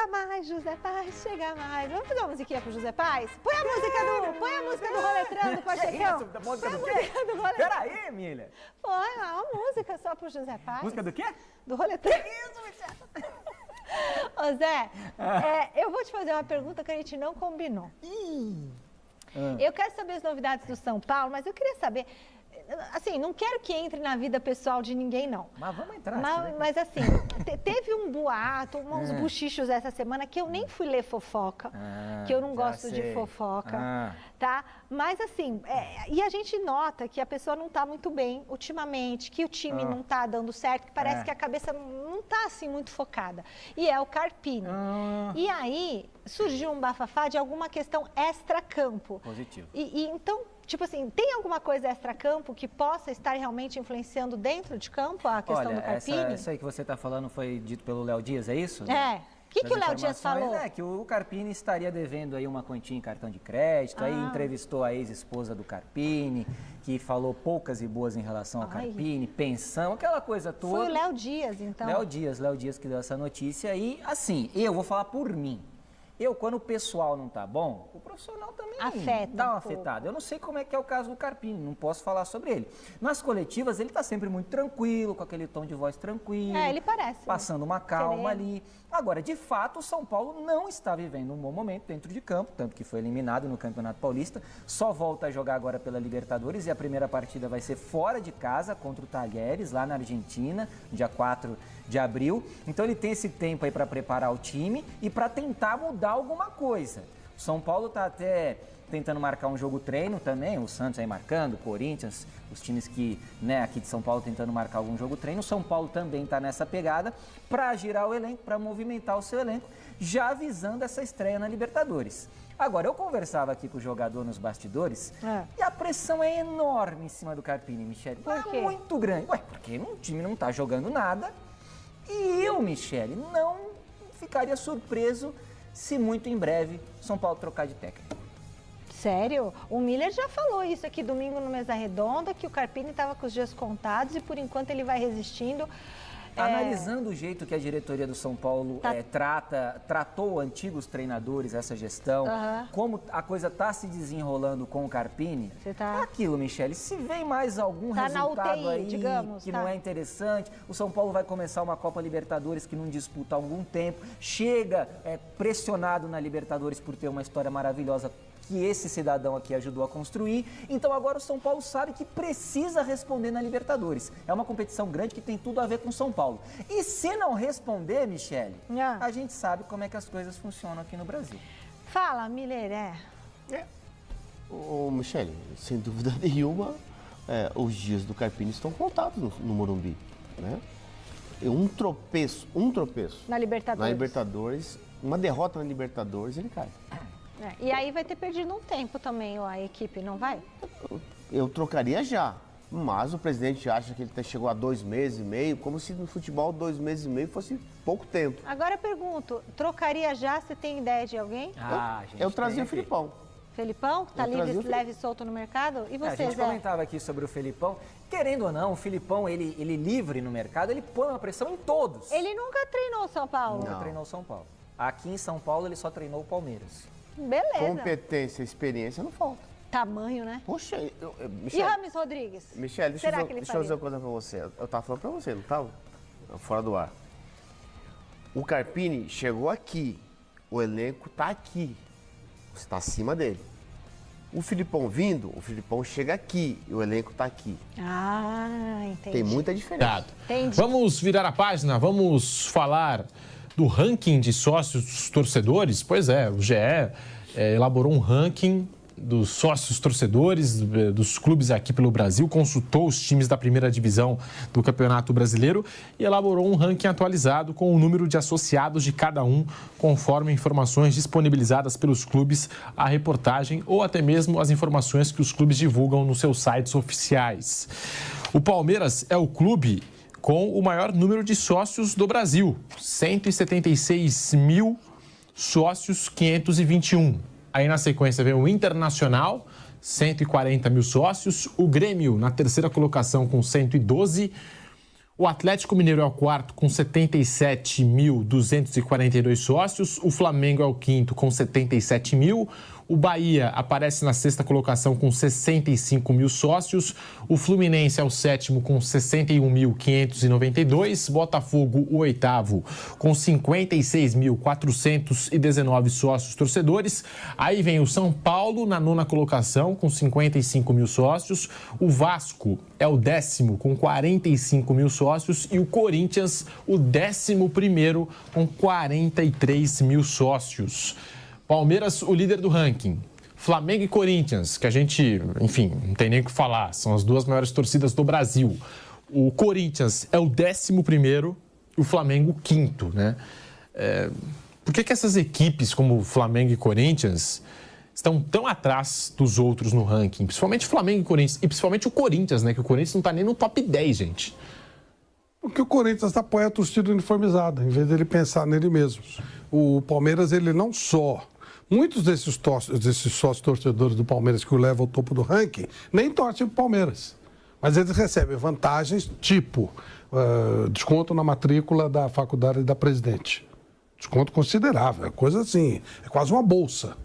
chega mais, José Paz, chega mais. Vamos fazer uma musiquinha pro José Paz? Põe a música do Roletrando, Pachecão. Música do quê? Peraí, Emília. Põe uma música só pro José Paz. Música do quê? Do Roletrando. Que isso, Michel? Ô Zé, eu vou te fazer uma pergunta que a gente não combinou. Eu quero saber as novidades do São Paulo, mas eu queria saber... Assim, não quero que entre na vida pessoal de ninguém, não. Mas vamos entrar. Mas assim, teve um boato, uns buchichos essa semana que eu nem fui ler fofoca, que eu não gosto de fofoca, tá? Mas assim, e a gente nota que a pessoa não tá muito bem ultimamente, que o time não tá dando certo, que parece que a cabeça não tá assim muito focada. E é o Carpini. E aí, surgiu um bafafá de alguma questão extra-campo. Positivo. E então... Tipo assim, tem alguma coisa extra-campo que possa estar realmente influenciando dentro de campo a questão do Carpini? Isso aí que você está falando foi dito pelo Léo Dias, é isso? É. O que o Léo Dias falou? É que o Carpini estaria devendo aí uma quantia em cartão de crédito, aí entrevistou a ex-esposa do Carpini, que falou poucas e boas em relação ao Carpini, pensão, aquela coisa toda. Foi o Léo Dias, então? Léo Dias que deu essa notícia e, assim, eu vou falar por mim. Quando o pessoal não tá bom, o profissional também dá uma afetada. Eu não sei como é que é o caso do Carpini, não posso falar sobre ele. Nas coletivas, ele tá sempre muito tranquilo, com aquele tom de voz tranquilo. Ele parece. Passando uma calma ali. Agora, de fato, o São Paulo não está vivendo um bom momento dentro de campo, tanto que foi eliminado no Campeonato Paulista, só volta a jogar agora pela Libertadores e a primeira partida vai ser fora de casa contra o Talheres, lá na Argentina, dia 4 de abril. Então ele tem esse tempo aí para preparar o time e para tentar mudar alguma coisa. O São Paulo está até tentando marcar um jogo treino também, o Santos aí marcando, o Corinthians, os times que, aqui de São Paulo tentando marcar algum jogo treino. O São Paulo também está nessa pegada para girar o elenco, para movimentar o seu elenco, já visando essa estreia na Libertadores. Agora, eu conversava aqui com o jogador nos bastidores e a pressão é enorme em cima do Carpini, Michele. Por quê? Muito grande. Porque o time não está jogando nada. E eu, Michele, não ficaria surpreso se muito em breve São Paulo trocar de técnico. Sério? O Miller já falou isso aqui domingo no Mesa Redonda, que o Carpini estava com os dias contados e por enquanto ele vai resistindo. Analisando o jeito que a diretoria do São Paulo tratou antigos treinadores, essa gestão, como a coisa está se desenrolando com o Carpini, é aquilo, Michele, se vem mais algum resultado UTI, aí digamos, que não é interessante, o São Paulo vai começar uma Copa Libertadores que não disputa há algum tempo, chega pressionado na Libertadores por ter uma história maravilhosa que esse cidadão aqui ajudou a construir. Então agora o São Paulo sabe que precisa responder na Libertadores. É uma competição grande que tem tudo a ver com o São Paulo. E se não responder, Michele, a gente sabe como é que as coisas funcionam aqui no Brasil. Fala, Miller, Ô, Michele, sem dúvida nenhuma, os dias do Carpini estão contados no Morumbi, né? Um tropeço na Libertadores, uma derrota na Libertadores, ele cai. E aí vai ter perdido um tempo também a equipe, não vai? Eu trocaria já, mas o presidente acha que ele chegou a 2 meses e meio, como se no futebol 2 meses e meio fosse pouco tempo. Agora eu pergunto, trocaria já? Você tem ideia de alguém? Eu trazia o Felipão. Felipão, que está livre, leve e solto no mercado? E você, a gente comentava aqui sobre o Felipão. Querendo ou não, o Felipão, ele livre no mercado, ele põe uma pressão em todos. Ele nunca treinou o São Paulo? Nunca treinou o São Paulo. Aqui em São Paulo, ele só treinou o Palmeiras. Beleza. Competência, experiência não falta. Tamanho, né? Poxa, Michele, e Rames Rodrigues? Michele, deixa eu dizer uma coisa pra você. Eu tava falando pra você, não tava? Fora do ar. O Carpini chegou aqui, o elenco tá aqui. Você tá acima dele. O Felipão vindo, o Felipão chega aqui e o elenco tá aqui. Entendi. Tem muita diferença. Entendi. Vamos virar a página, vamos falar do ranking de sócios torcedores. Pois é, o GE elaborou um ranking dos sócios torcedores dos clubes aqui pelo Brasil, consultou os times da primeira divisão do Campeonato Brasileiro e elaborou um ranking atualizado com o número de associados de cada um, conforme informações disponibilizadas pelos clubes, a reportagem ou até mesmo as informações que os clubes divulgam nos seus sites oficiais. O Palmeiras é o clube com o maior número de sócios do Brasil, 176 mil sócios, 521. Aí na sequência vem o Internacional, 140 mil sócios, o Grêmio na terceira colocação com 112, O Atlético Mineiro é o quarto com 77.242 sócios. O Flamengo é o quinto com 77 mil. O Bahia aparece na sexta colocação com 65 mil sócios. O Fluminense é o sétimo com 61.592. Botafogo, o oitavo, com 56.419 sócios torcedores. Aí vem o São Paulo na nona colocação com 55 mil sócios. O Vasco é o décimo com 45 mil sócios. E o Corinthians, o 11º com 43 mil sócios. Palmeiras, o líder do ranking. Flamengo e Corinthians, que a gente, enfim, não tem nem o que falar, são as duas maiores torcidas do Brasil. O Corinthians é o 11º, o Flamengo o quinto, né? Por que essas equipes como Flamengo e Corinthians estão tão atrás dos outros no ranking? Principalmente Flamengo e Corinthians, e principalmente o Corinthians, né? Que o Corinthians não está nem no top 10, gente. Porque o Corinthians apoia a torcida uniformizada, em vez dele pensar nele mesmo. O Palmeiras, ele não só... Muitos desses sócios torcedores do Palmeiras que o levam ao topo do ranking nem torcem para o Palmeiras. Mas eles recebem vantagens tipo desconto na matrícula da faculdade da Presidente. Desconto considerável, é coisa assim, é quase uma bolsa.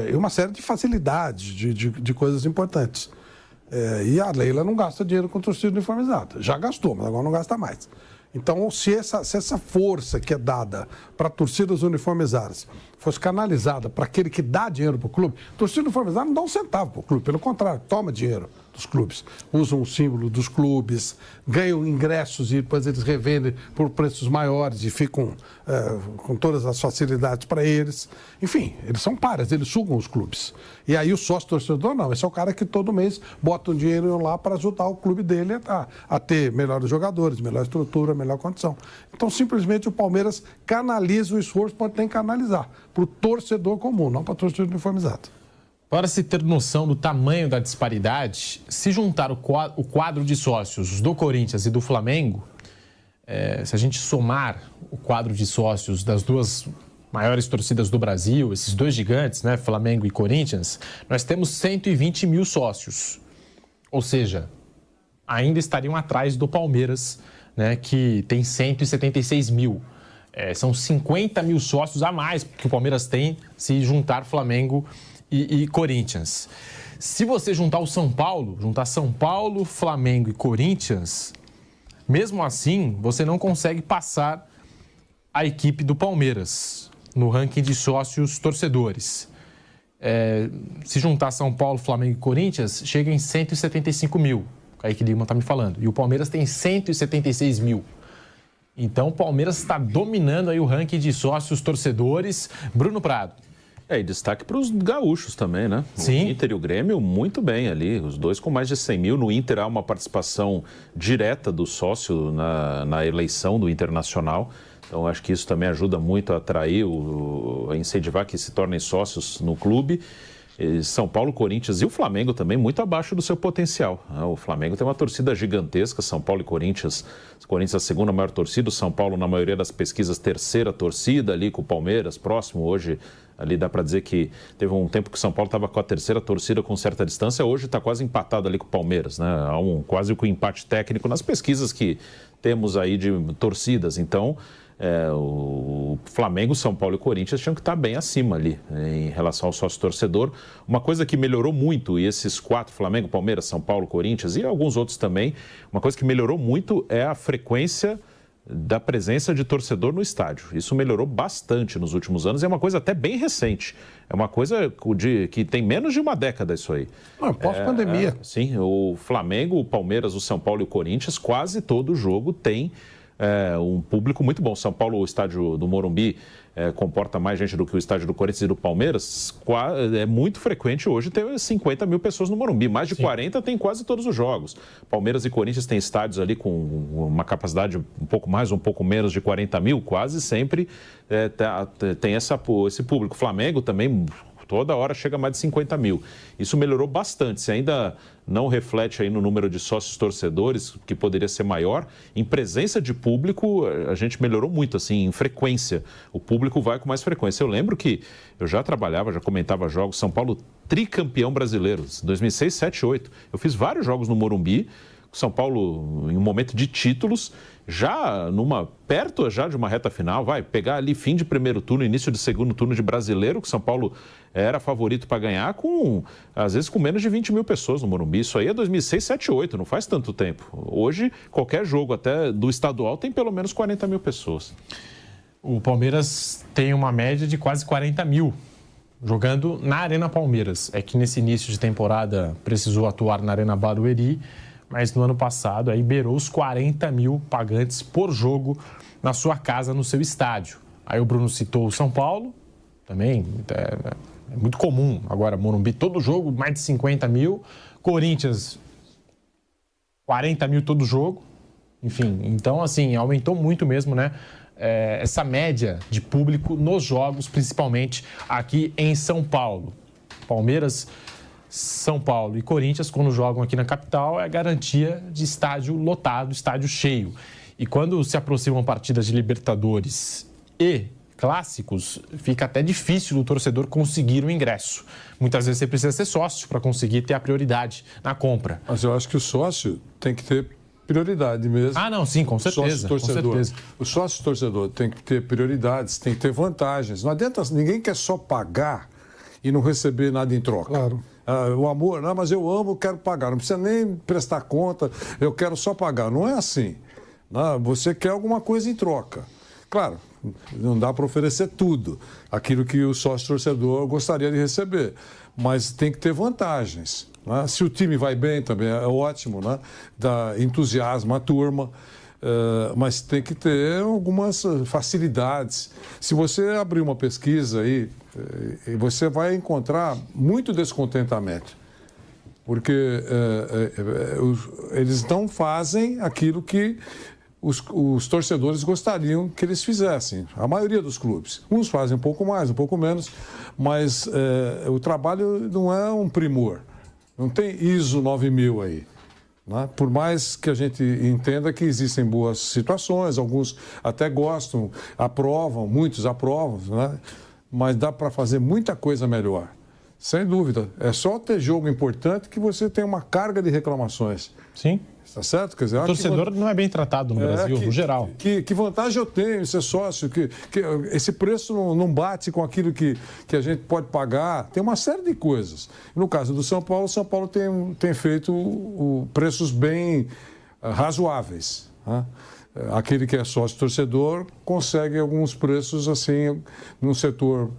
E uma série de facilidades, de coisas importantes. E a Leila não gasta dinheiro com torcida uniformizada. Já gastou, mas agora não gasta mais. Então, se essa força que é dada para torcidas uniformizadas fosse canalizada para aquele que dá dinheiro para o clube, torcida uniformizada não dá um centavo para o clube, pelo contrário, toma dinheiro dos clubes, usam o símbolo dos clubes, ganham ingressos e depois eles revendem por preços maiores e ficam com todas as facilidades para eles. Enfim, eles são pares, eles sugam os clubes. E aí o sócio-torcedor não, esse é o cara que todo mês bota um dinheiro lá para ajudar o clube dele a ter melhores jogadores, melhor estrutura, melhor condição. Então, simplesmente o Palmeiras canaliza o esforço para tem que canalizar para o torcedor comum, não para o torcedor uniformizado. Para se ter noção do tamanho da disparidade, se juntar o quadro de sócios do Corinthians e do Flamengo, se a gente somar o quadro de sócios das duas maiores torcidas do Brasil, esses dois gigantes, né, Flamengo e Corinthians, nós temos 120 mil sócios. Ou seja, ainda estariam atrás do Palmeiras, né, que tem 176 mil. São 50 mil sócios a mais que o Palmeiras tem se juntar Flamengo e Corinthians. Se você juntar São Paulo, Flamengo e Corinthians, mesmo assim, você não consegue passar a equipe do Palmeiras no ranking de sócios torcedores. Se juntar São Paulo, Flamengo e Corinthians, chega em 175 mil. O Kaique Lima está me falando. E o Palmeiras tem 176 mil. Então, o Palmeiras está dominando aí o ranking de sócios torcedores. Bruno Prado. E destaque para os gaúchos também, né? Sim. O Inter e o Grêmio muito bem ali, os dois com mais de 100 mil. No Inter há uma participação direta do sócio na eleição do Internacional. Então, acho que isso também ajuda muito a atrair, a incentivar que se tornem sócios no clube. São Paulo, Corinthians e o Flamengo também muito abaixo do seu potencial. O Flamengo tem uma torcida gigantesca, São Paulo e Corinthians. Corinthians a segunda maior torcida, o São Paulo na maioria das pesquisas terceira torcida ali com o Palmeiras próximo. Hoje ali dá para dizer que teve um tempo que o São Paulo estava com a terceira torcida com certa distância, hoje está quase empatado ali com o Palmeiras, né? Há quase que um empate técnico nas pesquisas que temos aí de torcidas. Então, o Flamengo, São Paulo e Corinthians tinham que estar bem acima ali, em relação ao sócio-torcedor. Uma coisa que melhorou muito, e esses quatro, Flamengo, Palmeiras, São Paulo, Corinthians e alguns outros também, uma coisa que melhorou muito é a frequência da presença de torcedor no estádio. Isso melhorou bastante nos últimos anos e é uma coisa até bem recente. É uma coisa que tem menos de uma década isso aí. Pós-pandemia. Sim, o Flamengo, o Palmeiras, o São Paulo e o Corinthians, quase todo jogo tem um público muito bom. São Paulo, o estádio do Morumbi, comporta mais gente do que o estádio do Corinthians e do Palmeiras. É muito frequente hoje ter 50 mil pessoas no Morumbi. Mais de 40 tem quase todos os jogos. Palmeiras e Corinthians têm estádios ali com uma capacidade um pouco mais, um pouco menos de 40 mil. Quase sempre tem esse público. Flamengo também toda hora chega a mais de 50 mil. Isso melhorou bastante. Se ainda não reflete aí no número de sócios torcedores, que poderia ser maior, em presença de público, a gente melhorou muito, assim, em frequência. O público vai com mais frequência. Eu lembro que eu já trabalhava, já comentava jogos, São Paulo tricampeão brasileiro, 2006, 7, 8. Eu fiz vários jogos no Morumbi, São Paulo, em um momento de títulos, já perto já de uma reta final, vai pegar ali fim de primeiro turno, início de segundo turno de Brasileiro, que São Paulo era favorito para ganhar, às vezes com menos de 20 mil pessoas no Morumbi. Isso aí é 2006, 7, 8, não faz tanto tempo. Hoje, qualquer jogo, até do estadual, tem pelo menos 40 mil pessoas. O Palmeiras tem uma média de quase 40 mil jogando na Arena Palmeiras. É que nesse início de temporada precisou atuar na Arena Barueri, mas no ano passado aí beirou os 40 mil pagantes por jogo na sua casa, no seu estádio. Aí o Bruno citou o São Paulo, também é muito comum agora, Morumbi, todo jogo, mais de 50 mil. Corinthians, 40 mil todo jogo. Enfim, então assim, aumentou muito mesmo, né? Essa média de público nos jogos, principalmente aqui em São Paulo. Palmeiras, São Paulo e Corinthians, quando jogam aqui na capital, é garantia de estádio lotado, estádio cheio. E quando se aproximam partidas de Libertadores e clássicos, fica até difícil o torcedor conseguir o ingresso. Muitas vezes você precisa ser sócio para conseguir ter a prioridade na compra. Mas eu acho que o sócio tem que ter prioridade mesmo. Ah, não, sim, com certeza. O sócio torcedor tem que ter prioridades, tem que ter vantagens. Não adianta, ninguém quer só pagar e não receber nada em troca. Claro. O amor, não, mas eu amo, quero pagar. Não precisa nem prestar conta, eu quero só pagar. Não é assim. Não, você quer alguma coisa em troca. Claro, não dá para oferecer tudo, aquilo que o sócio-torcedor gostaria de receber, mas tem que ter vantagens. Né? Se o time vai bem também é ótimo, né? Dá entusiasmo à turma, mas tem que ter algumas facilidades. Se você abrir uma pesquisa aí, você vai encontrar muito descontentamento, porque eles não fazem aquilo que os torcedores gostariam que eles fizessem. A maioria dos clubes. Uns fazem um pouco mais, um pouco menos, mas o trabalho não é um primor. Não tem ISO 9000 aí. Né? Por mais que a gente entenda que existem boas situações, alguns até gostam, aprovam, muitos aprovam, né? Mas dá para fazer muita coisa melhor. Sem dúvida. É só ter jogo importante que você tem uma carga de reclamações. Sim. Tá certo? Quer dizer, o torcedor não é bem tratado no Brasil, no geral. Que vantagem eu tenho em ser sócio? Que esse preço não bate com aquilo que a gente pode pagar. Tem uma série de coisas. No caso do São Paulo, o São Paulo tem feito preços bem razoáveis. Né? Aquele que é sócio-torcedor consegue alguns preços assim, num setor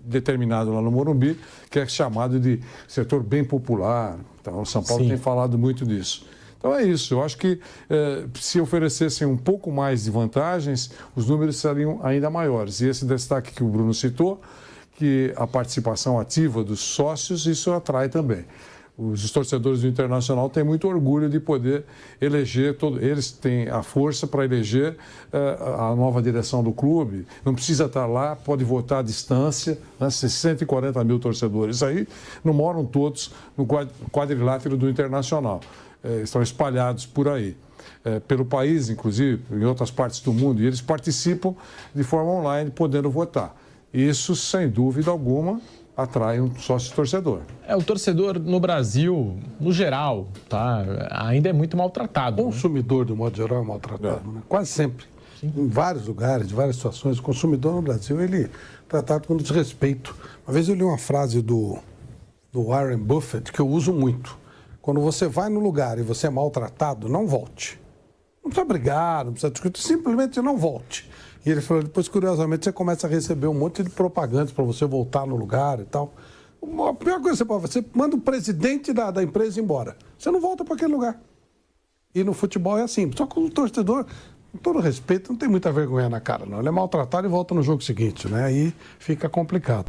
determinado lá no Morumbi, que é chamado de setor bem popular. Então, o São Paulo Sim. tem falado muito disso. Então é isso, eu acho que se oferecessem um pouco mais de vantagens, os números seriam ainda maiores. E esse destaque que o Bruno citou, que a participação ativa dos sócios, isso atrai também. Os torcedores do Internacional têm muito orgulho de poder eleger, eles têm a força para eleger a nova direção do clube. Não precisa estar lá, pode votar à distância, né? 140 mil torcedores aí, não moram todos no quadrilátero do Internacional. Estão espalhados por aí, pelo país, inclusive, em outras partes do mundo, e eles participam de forma online, podendo votar. Isso, sem dúvida alguma, atrai um sócio-torcedor. O torcedor no Brasil, no geral, tá, ainda é muito maltratado. O consumidor, de modo geral, é maltratado, né? Quase sempre. Sim. Em vários lugares, em várias situações, o consumidor no Brasil, ele é tratado com desrespeito. Uma vez eu li uma frase do Warren Buffett, que eu uso muito. Quando você vai no lugar e você é maltratado, não volte. Não precisa brigar, não precisa discutir, simplesmente não volte. E ele falou, depois, curiosamente, você começa a receber um monte de propagandas para você voltar no lugar e tal. A pior coisa que você pode fazer, você manda o presidente da empresa embora. Você não volta para aquele lugar. E no futebol é assim. Só que o torcedor, com todo respeito, não tem muita vergonha na cara, não. Ele é maltratado e volta no jogo seguinte, né? Aí fica complicado.